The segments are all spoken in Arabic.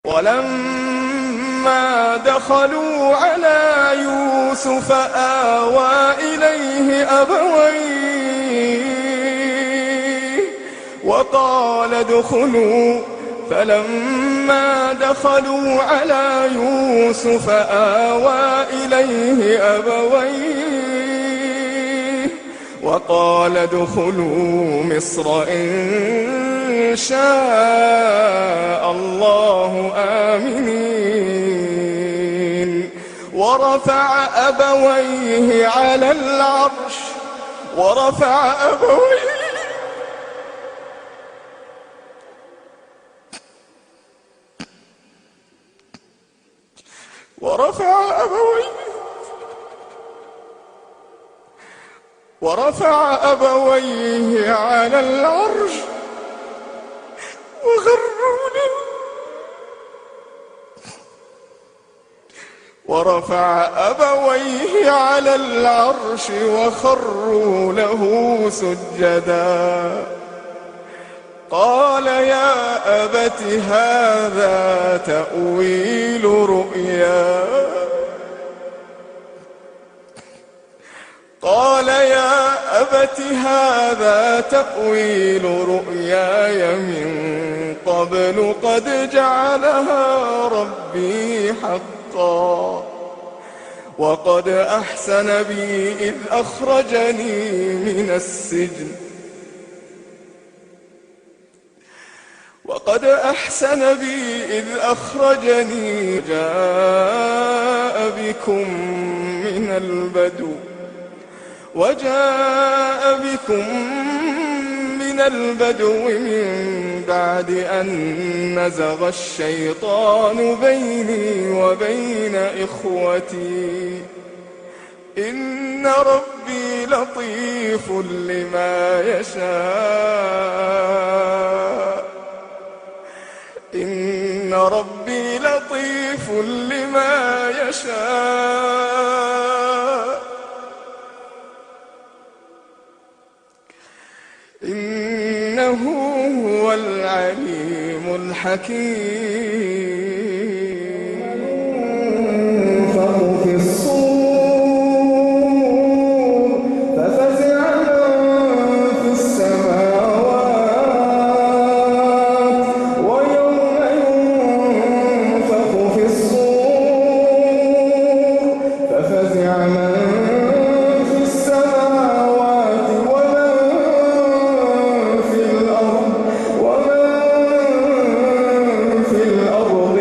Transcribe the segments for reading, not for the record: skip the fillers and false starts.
ولما دخلوا على يوسف آوى إليه أبويه وقال ادخلوا. فلما دخلوا على يوسف آوى إليه أبويه وقال ادخلوا مصر إن شاء الله آمنين. ورفع أبويه على العرش ورفع أبويه على العرش وخروا له سجدا. قال يا أبت هذا تأويل رؤياي من قبل قد جعلها ربي حقا وقد أحسن بي إذ أخرجني من السجن وجاء بكم من البدو من بعد أن نزغ الشيطان بيني وبين إخوتي إن ربي لطيف لما يشاء إنه هو العليم الحكيم. ينفخ في الصور ففزع من في السماوات ويوم ينفخ في الصور ففزع من في السماوات ومن في الأرض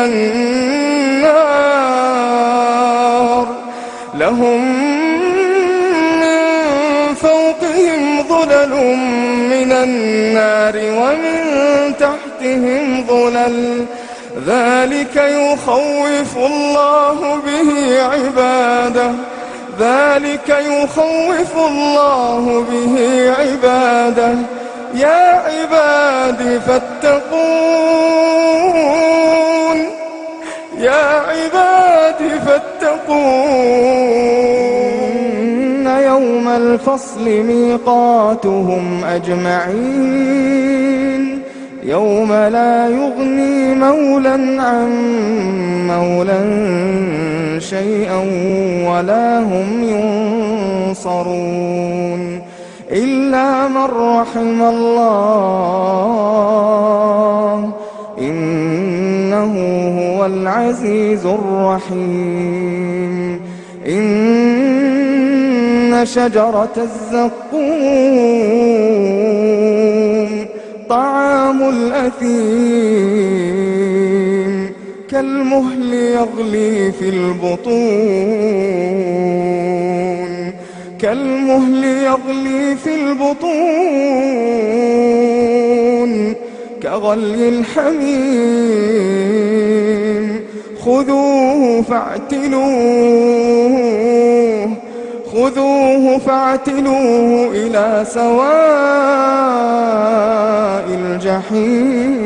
النار لهم من فوقهم ظلل من النار ومن تحتهم ظلل ذلك يخوف الله به عباده يا عبادي فاتقون يوم الفصل ميقاتهم أجمعين يوم لا يغني مولى عن مولى شيئا ولا هم ينصرون إلا من رحم الله إنه هو العزيز الرحيم إن شجرة الزقوم طعام الأثيم كالمهل يغلي في البطون كغلي الحميم خذوه فاعتلوه إلى سواء الجحيم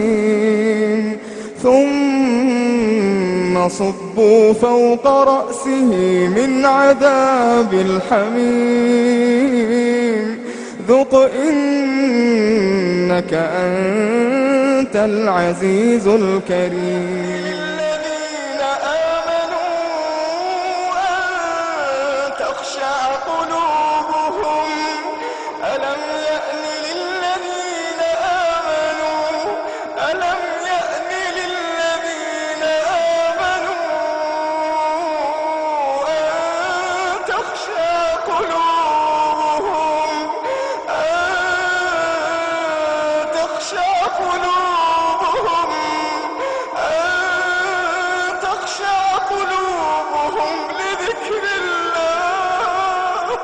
ثم صبوا فوق رأسه من عذاب الحميم ذق إنك أنت العزيز الكريم للذين آمنوا أن تخشع قلوبهم ألم يأن للذين آمنوا أن تخشع قلوبهم لذكر الله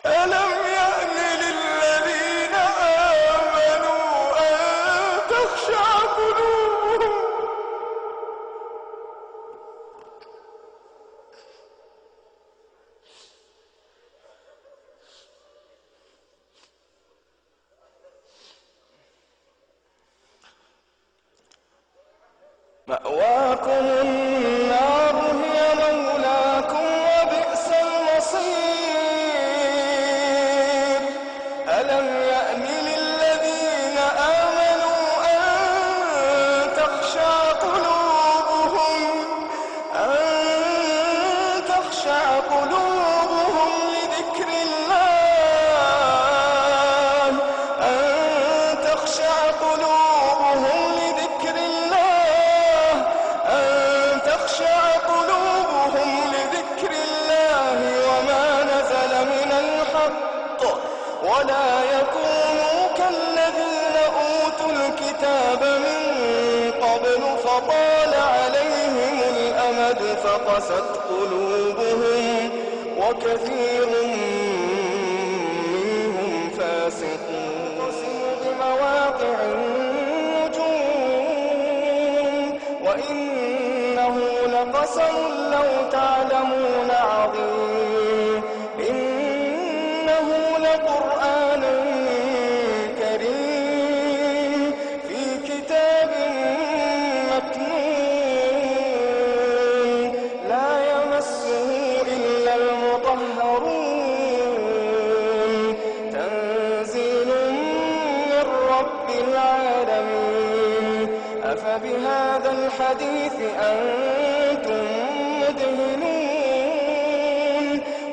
ألم يأن للذين آمنوا أن تخشع قلوبهم مأواكم النار هي مولاكم وبئس المصير ألم يأن للذين آمنوا أن تخشع قلوبهم لذكر الله وما نزل من الحق ولا يكونوا كالذين أوتوا الكتاب من قبل فطال عليهم الأمد فقست قلوبهم وكثير منهم فاسقون بمواقع النجوم وإنه لقسم لو تعلمون عظيم إنه لقرآن كريم في كتاب مكنون لا يمسه إلا المطهرون تنزيل من رب العالمين أفبهذا الحديث أنتم مدهنون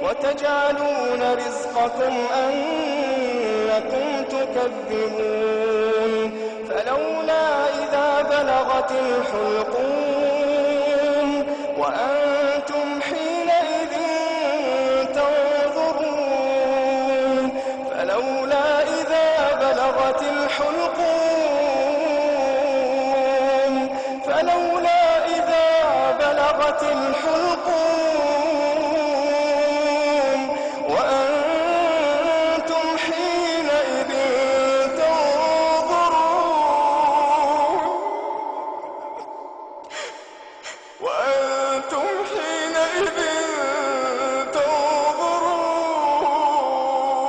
وتجعلون رزقكم أنكم تكذبون فلولا إذا بلغت الحلقون وأنتم حينئذ تنظرون فلولا إذا بلغت الحلقوم وأنتم حينئذ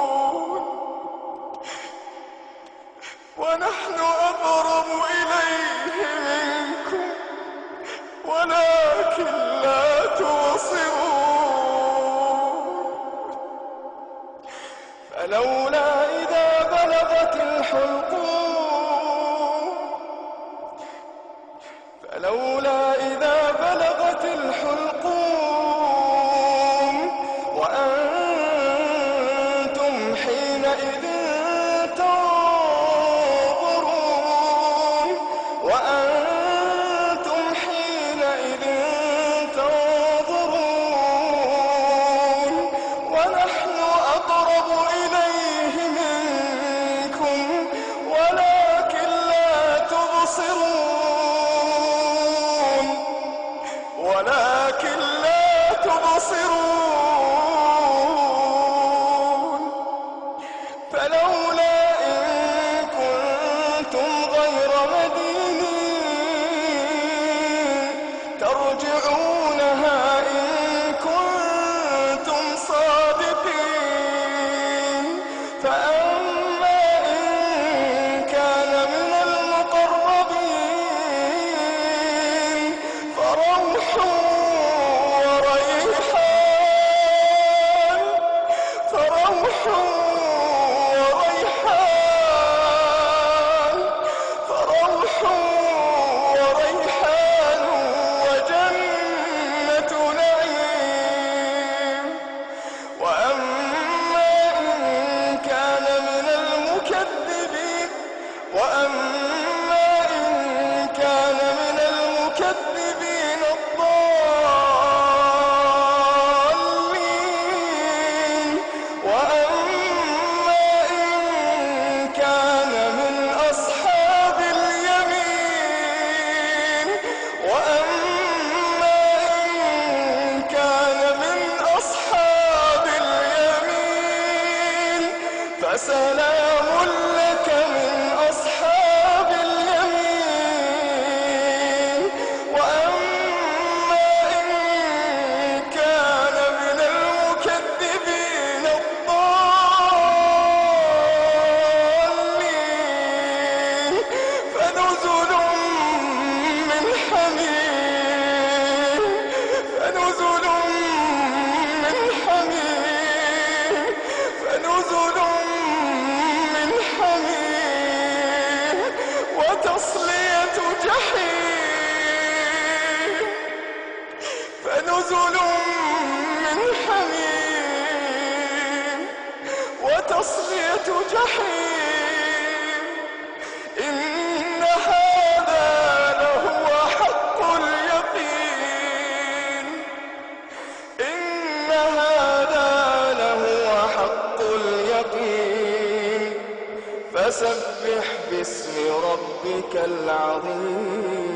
تنظرون ونحن أقرب إليه منكم ولكن لا تبصرون فلولا إذا بلغت الحلقوم وأنتم حينئذ تنظرون ونحن أقرب إليه منكم ولكن لا تبصرون فلولا إن كنتم غير مدينين ترجعونها إن كنتم صادقين فأما إن كان من المقربين فروح وريحان وجنة نعيم وأما إن كان من المكذبين الضالين وأما إن كان من أصحاب اليمين فسلام لك من أصحاب اليمين وأما إن كان من المكذبين الضالين فنزل من حميم وتصلية جحيم فنزل من حميم وتصلية جحيم إن هذا لهو حق اليقين فسبح باسم ربك العظيم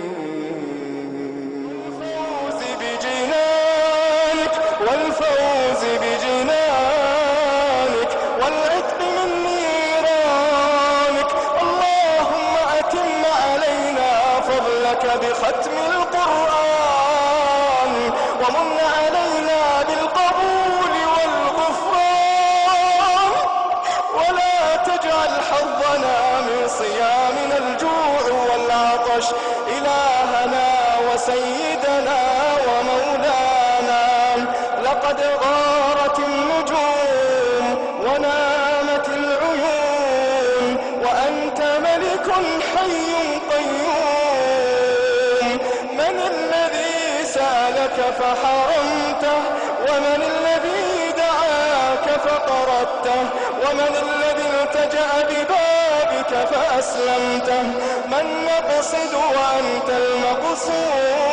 والفوز بجنانك والعتق من نيرانك اللهم أتم علينا فضلك بختم القرآن ومن علينا بالقبول والغفران ولا تجعل حظنا من صيامنا الجوع والعطش إلهنا وسيدنا ومولانا لقد غارت النجوم ونامت العيون وأنت ملك حي قيوم من الذي سألك فحرمته ومن الذي دعاك فقرضته ومن الذي التجأ ببابك فأسلمته من نقصد وأنت المقصود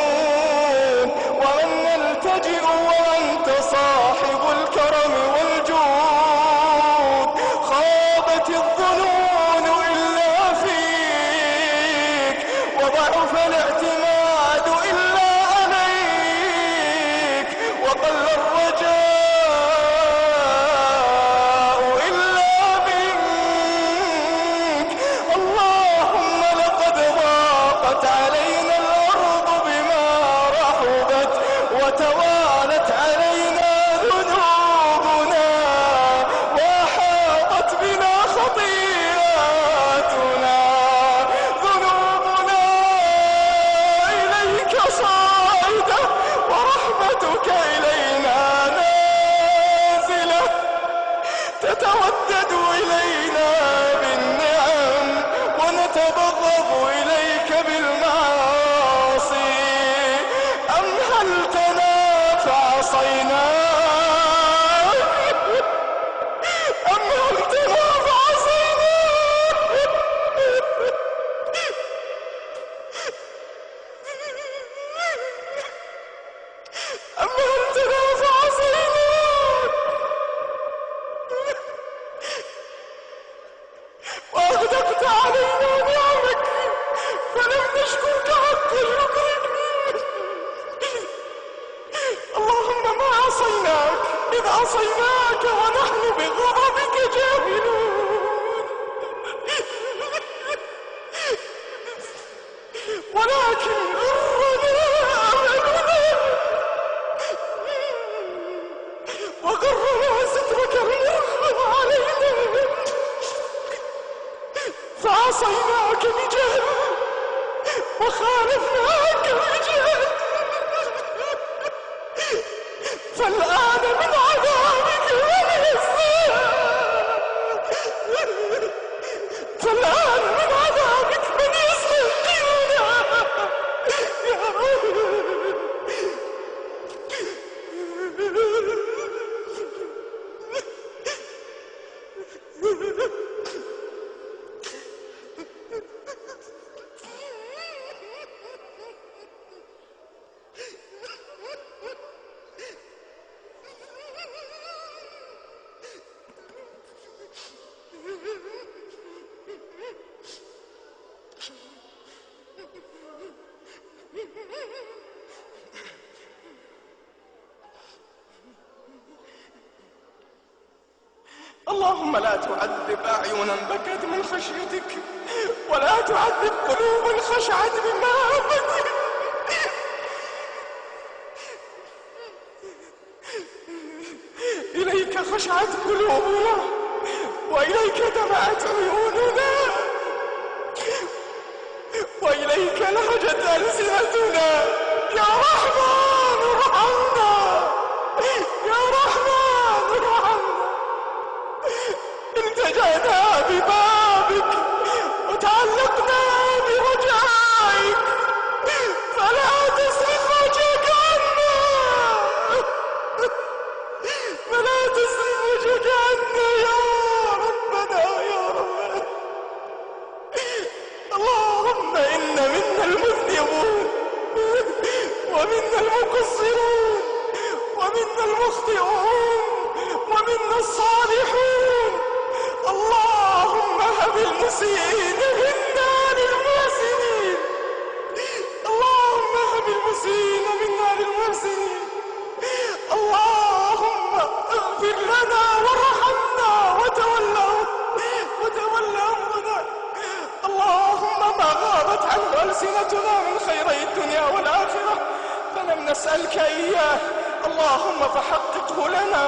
ومن نلتجئ وأنت صاحب الكرم والجود. خابت الظنون إلا فيك، وضعف الاعتماد إلا عليك، وقل الرجاء إلا منك. اللهم لقد ضاقت علينا الأرض بما رحبت، وتوالت علينا ذنوبنا، وأحاطت بنا خطيئاتنا. ذنوبنا إليك صاعدة، ورحمتك إلينا نازلة، تتودد إلينا بالنعم، ونتبغض إليك بالمعاصي. أمهلتنا فعصيناك، أمهلتنا فعصيناك، أمهلتنا فعصيناك، وأغدقت علينا نعمك فلم نشكرك حق شكرك. اللهم ما عصيناك إذ عصيناك ونحن بغضبك جاهلون، ولكن غرنا أملنا، وغرنا سترك المرخم علينا، فعصيناك بجهل وخالفناك بجهل. فالآن من عذابك من يستحقنا، فالآن من عذابك من يستحقنا يا رب. اللهم لا تعذب أعينا بكت من خشيتك، ولا تعذب قلوبا خشعت من محبتك. إليك خشعت قلوبنا، وإليك دمعت عيوننا، وإليك لهجت ألسنتنا. يا رحمن ارحمنا، يا رحمن ارحمنا. التجأنا ببابك وتعلقنا برجائك، فلا تصرف وجهك عنا، فلا تصرف وجهك عنا يا ربنا يا ربنا. اللهم إن منا المذنبون، ومنا المقصرون، ومنا المخطئون، ومنا الصالحون. اللهم هب المسيئين منا للمحسنين، اللهم هب المسيئين منا للمحسنين. اللهم اغفر لنا وارحمنا وتولى أمرنا. اللهم ما غابت عنه ألسنتنا من خيري الدنيا والآخرة فلم نسألك إياه، اللهم فحققه لنا.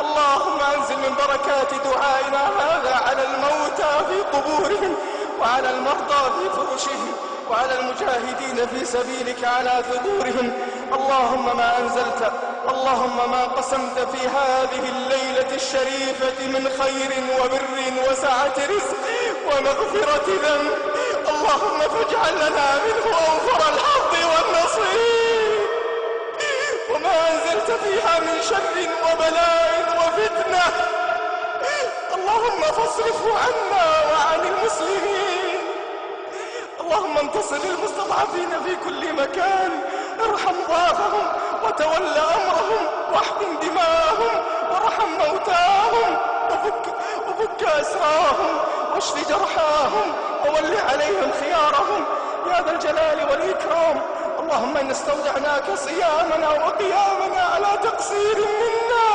اللهم أنزل من بركات دعائنا هذا على الموتى في قبورهم، وعلى المرضى في فرشهم، وعلى المجاهدين في سبيلك على ثغورهم. اللهم ما أنزلت، اللهم ما قسمت في هذه الليلة الشريفة من خير وبر وسعة رزق ومغفرة ذنب، اللهم فاجعل لنا منه أوفر الحظ والنصيب. وما أنزلت فيها من شر وبلاء وفتنة، اللهم فاصرفه عنا وعن المسلمين. اللهم انتصر للمستضعفين في كل مكان، ارحم ضعفهم وتول أمرهم واحقن دماءهم وارحم موتاهم وفك أسراهم واشف جرحاهم وول عليهم خيارهم يا ذا الجلال والإكرام. اللهم إن استودعناك صيامنا وقيامنا على تقصير منا،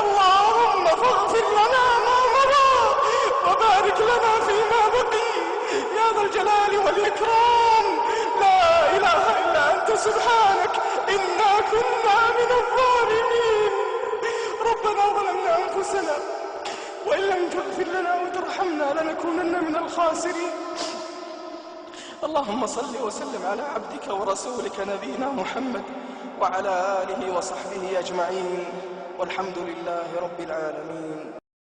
اللهم فاغفر لنا ما مضى وبارك لنا فيما بقي يا ذا الجلال والإكرام. لا إله إلا أنت سبحانك إنا كنا من الظالمين. ربنا ظلمنا أنفسنا وإن لم تغفر لنا وترحمنا لنكونن من الخاسرين. اللهم صل وسلم على عبدك ورسولك نبينا محمد وعلى آله وصحبه أجمعين، والحمد لله رب العالمين.